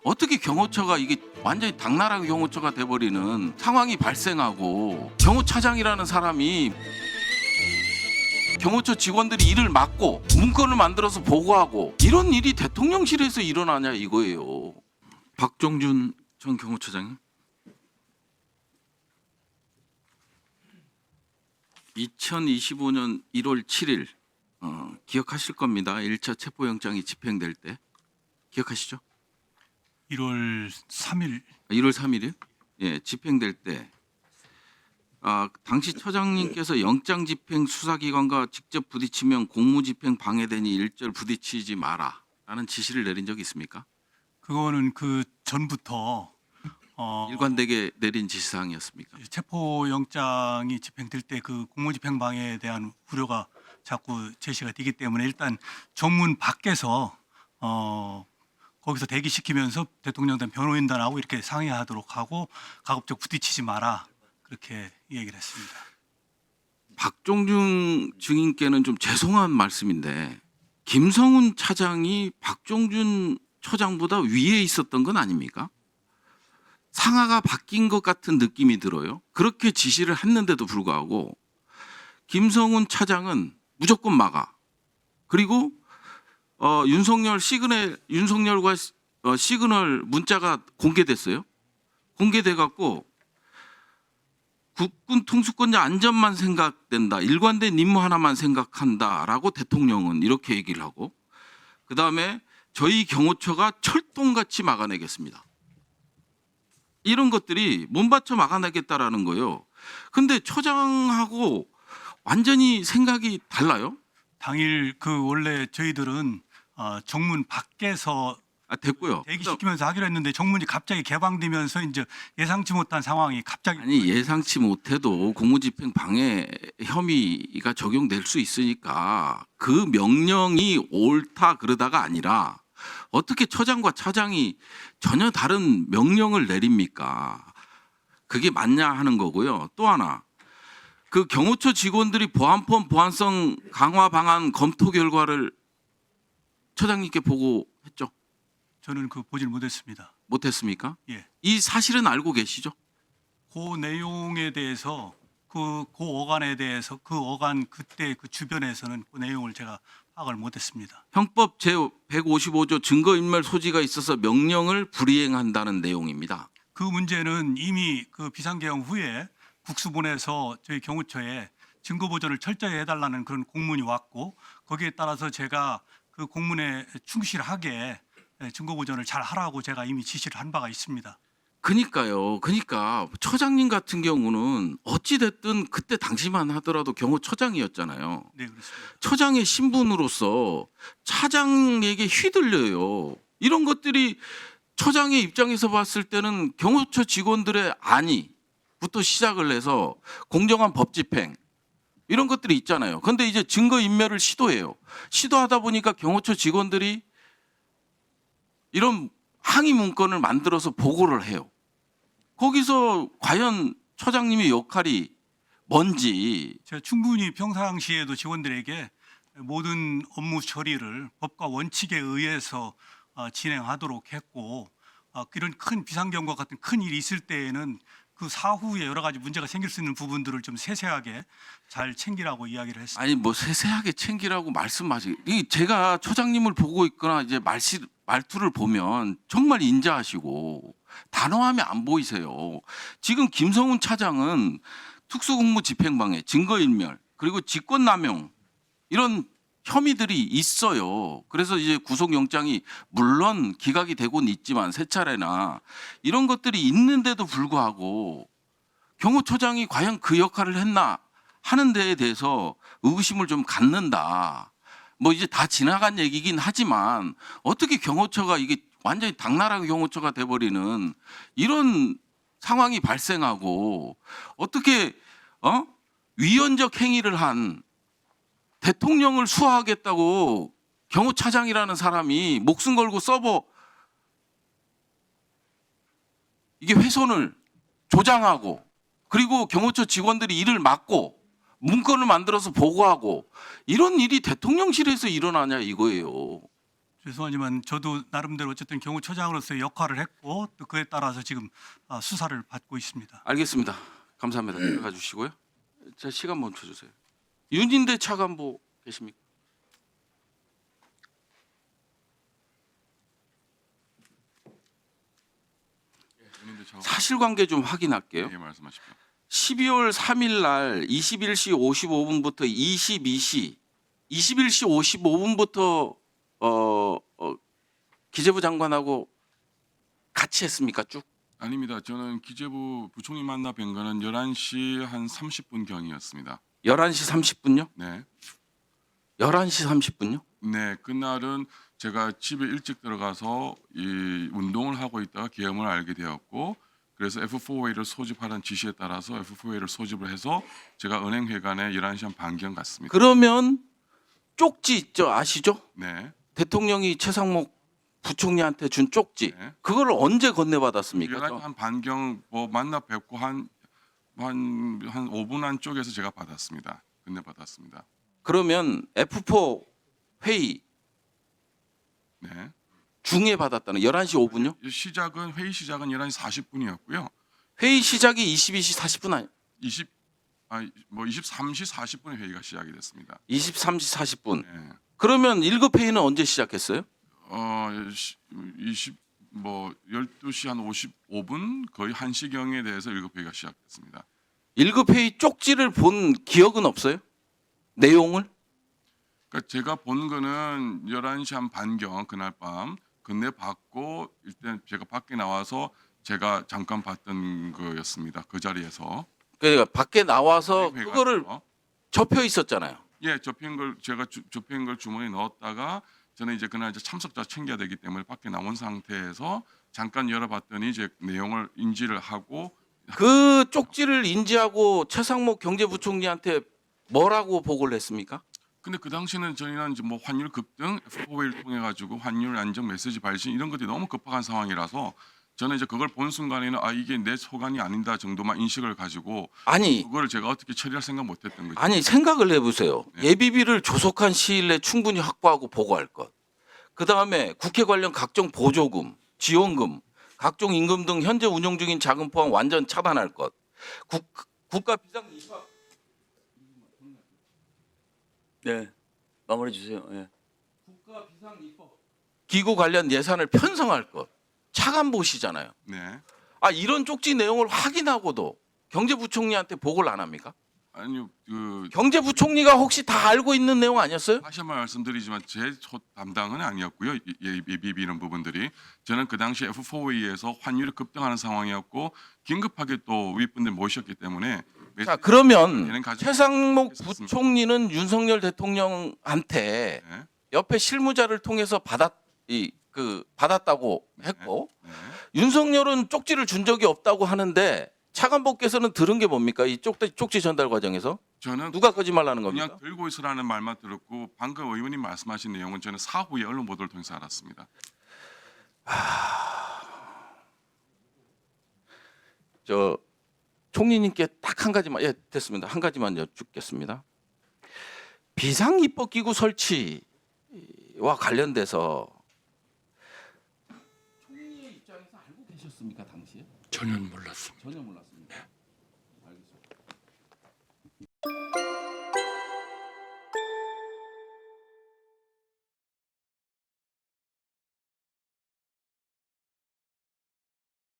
어떻게 경호처가 이게 완전히 당나라 경호처가 돼버리는 상황이 발생하고 경호차장이라는 사람이 경호처 직원들이 일을 막고 문건을 만들어서 보고하고 이런 일이 대통령실에서 일어나냐 이거예요. 박종준 전 경호처장님. 2025년 1월 7일 기억하실 겁니다. 1차 체포영장이 집행될 때. 기억하시죠? 1월 3일 1월 3일이요? 예, 집행될 때 당시 처장님께서 영장 집행 수사기관과 직접 부딪히면 공무집행 방해되니 일절 부딪히지 마라라는 지시를 내린 적이 있습니까? 그거는 그 전부터 일관되게 내린 지시사항이었습니까? 체포 영장이 집행될 때 그 공무집행 방해에 대한 우려가 자꾸 제시가 되기 때문에 일단 정문 밖에서 거기서 대기시키면서 대통령단 변호인단하고 이렇게 상의하도록 하고 가급적 부딪히지 마라 그렇게 얘기를 했습니다. 박종준 증인께는 좀 죄송한 말씀인데 김성훈 차장이 박종준 처장보다 위에 있었던 건 아닙니까? 상하가 바뀐 것 같은 느낌이 들어요. 그렇게 지시를 했는데도 불구하고 김성훈 차장은 무조건 막아. 그리고 윤석열과 시그널 문자가 공개됐어요. 공개돼 갖고 국군 통수권자 안전만 생각된다. 일관된 임무 하나만 생각한다라고 대통령은 이렇게 얘기를 하고 그다음에 저희 경호처가 철동같이 막아내겠습니다. 이런 것들이 몸받쳐 막아내겠다라는 거예요. 근데 처장하고 완전히 생각이 달라요. 당일 그 원래 저희들은 정문 밖에서 됐고요. 대기시키면서 하기로 했는데 정문이 갑자기 개방되면서 이제 예상치 못한 상황이 갑자기 아니 예상치 못해도 공무집행 방해 혐의가 적용될 수 있으니까 그 명령이 옳다 그러다가 아니라 어떻게 처장과 차장이 전혀 다른 명령을 내립니까? 그게 맞냐 하는 거고요. 또 하나 그 경호처 직원들이 보안법 보안성 강화 방안 검토 결과를 처장님께 보고했죠? 저는 그 보질 못했습니다. 못했습니까? 예. 이 사실은 알고 계시죠? 그 내용에 대해서 그 어간에 대해서 그 어간 그때 그 주변에서는 그 내용을 제가 파악을 못했습니다. 형법 제155조 증거인멸 소지가 있어서 명령을 불이행한다는 내용입니다. 그 문제는 이미 그 비상계엄 후에 국수본에서 저희 경호처에 증거 보존을 철저히 해달라는 그런 공문이 왔고 거기에 따라서 제가 그 공문에 충실하게 증거 보존을 잘 하라고 제가 이미 지시를 한 바가 있습니다. 그러니까 처장님 같은 경우는 어찌 됐든 그때 당시만 하더라도 경호처장이었잖아요. 네, 그렇습니다. 처장의 신분으로서 차장에게 휘둘려요. 이런 것들이 처장의 입장에서 봤을 때는 경호처 직원들의 안위부터 시작을 해서 공정한 법 집행 이런 것들이 있잖아요. 그런데 이제 증거 인멸을 시도해요. 시도하다 보니까 경호처 직원들이 이런 항의 문건을 만들어서 보고를 해요. 거기서 과연 처장님의 역할이 뭔지 제가 충분히 평상시에도 직원들에게 모든 업무 처리를 법과 원칙에 의해서 진행하도록 했고 이런 큰 비상경과 같은 큰 일이 있을 때에는 그 사후에 여러 가지 문제가 생길 수 있는 부분들을 좀 세세하게 잘 챙기라고 이야기를 했습니다. 아니 뭐 세세하게 챙기라고 말씀하시. 제가 처장님을 보고 있거나 이제 말투를 보면 정말 인자하시고 단호함이 안 보이세요. 지금 김성훈 차장은 특수공무 집행방해, 증거인멸 그리고 직권남용 이런 혐의들이 있어요. 그래서 이제 구속영장이 물론 기각이 되고는 있지만 세 차례나 이런 것들이 있는데도 불구하고 경호처장이 과연 그 역할을 했나 하는 데에 대해서 의구심을 좀 갖는다. 뭐 이제 다 지나간 얘기긴 하지만 어떻게 경호처가 이게 완전히 당나라 경호처가 돼버리는 이런 상황이 발생하고 어떻게 위헌적 행위를 한 대통령을 수사하겠다고 경호차장이라는 사람이 목숨 걸고 서버 이게 훼손을 조장하고 그리고 경호처 직원들이 일을 막고 문건을 만들어서 보고하고 이런 일이 대통령실에서 일어나냐 이거예요. 죄송하지만 저도 나름대로 어쨌든 경호처장으로서의 역할을 했고 또 그에 따라서 지금 수사를 받고 있습니다. 알겠습니다. 감사합니다. 들어가 주시고요. 자, 시간 멈춰 주세요. 윤인대 차관보 계십니까? 사실관계 좀 확인할게요. 예, 말씀하십시오. 12월 3일 날 21시 55분부터 22시 21시 55분부터 기재부 장관하고 같이 했습니까? 쭉? 아닙니다. 저는 기재부 부총리 만나 뵌 거는 11시 한 30분 경이었습니다. 11시 30분요? 네. 11시 30분요? 네, 그날은 제가 집에 일찍 들어가서 이 운동을 하고 있다가 계엄을 알게 되었고 그래서 F4A를 소집하라는 지시에 따라서 F4A를 소집을 해서 제가 은행회관에 11시 한 반경 갔습니다. 그러면 쪽지 있죠? 아시죠? 네. 대통령이 최상목 부총리한테 준 쪽지. 네. 그걸 언제 건네받았습니까? 11시 한 반경 뭐 만나 뵙고 한 5분 안쪽에서 제가 받았습니다. 건네받았습니다. 그러면 F4 회의 네. 중에 받았다는 11시 5분요? 회의 시작은 11시 40분이었고요. 회의 시작이 22시 40분 아니 23시 40분에 회의가 시작이 됐습니다. 23시 40분. 네. 그러면 1급 회의는 언제 시작했어요? 12시 한 55분 거의 1시경에 대해서 1급 회의가 시작됐습니다. 1급 회의 쪽지를 본 기억은 없어요? 내용을? 그러니까 제가 본 거는 11시 한 반경 그날 밤 건네 받고 일단 제가 밖에 나와서 제가 잠깐 봤던 거였습니다. 그 자리에서. 그러니까 밖에 나와서 회의가 그거를 있어서. 접혀 있었잖아요. 예, 접힌 걸 제가 접힌 걸 주머니에 넣었다가 저는 이제 그날 이제 참석자 챙겨야 되기 때문에 밖에 나온 상태에서 잠깐 열어봤더니 이제 내용을 인지를 하고 그 쪽지를 인지하고 최상목 경제부총리한테 뭐라고 보고를 했습니까? 근데 그 당시는 저희는 이제 뭐 환율 급등, F4A를 통해 가지고 환율 안정 메시지 발신 이런 것들이 너무 급박한 상황이라서 저는 이제 그걸 본 순간에는 이게 내 소관이 아니다 정도만 인식을 가지고 아니 그거를 제가 어떻게 처리할 생각 못했던 거죠. 아니 생각을 해보세요. 네. 예비비를 조속한 시일 내에 충분히 확보하고 보고할 것. 그 다음에 국회 관련 각종 보조금, 지원금, 각종 임금 등 현재 운영 중인 자금 포함 완전 차단할 것. 국가 비상 입학 네, 마무리해 주세요. 예. 국가 비상 입법 기구 관련 예산을 편성할 것. 차관보시잖아요. 네. 이런 쪽지 내용을 확인하고도 경제부총리한테 보고를 안 합니까? 아니요. 그 경제부총리가 혹시 다 알고 있는 내용 아니었어요? 다시 한번 말씀드리지만 제 담당은 아니었고요. 예비비 이런 부분들이 저는 그 당시 F4A에서 환율이 급등하는 상황이었고 긴급하게 또 윗분들 모셨기 때문에 자 그러면 얘는 가지고 최상목 있었습니다. 부총리는 윤석열 대통령한테 네. 옆에 실무자를 통해서 받았다고 했고 네. 윤석열은 쪽지를 준 적이 없다고 하는데 차관보께서는 들은 게 뭡니까? 이 쪽지 전달 과정에서 저는 누가 거짓말하는 겁니까? 그냥 들고 있으라는 말만 들었고 방금 의원님 말씀하신 내용은 저는 사후에 언론 보도를 통해서 알았습니다. 저 총리님께 딱 한 가지만 됐습니다. 한 가지만 여쭙겠습니다. 비상입법기구 설치와 관련돼서 총리의 입장에서 알고 계셨습니까 당시에? 전혀 몰랐습니다. 전혀 몰랐습니다. 알겠습니다.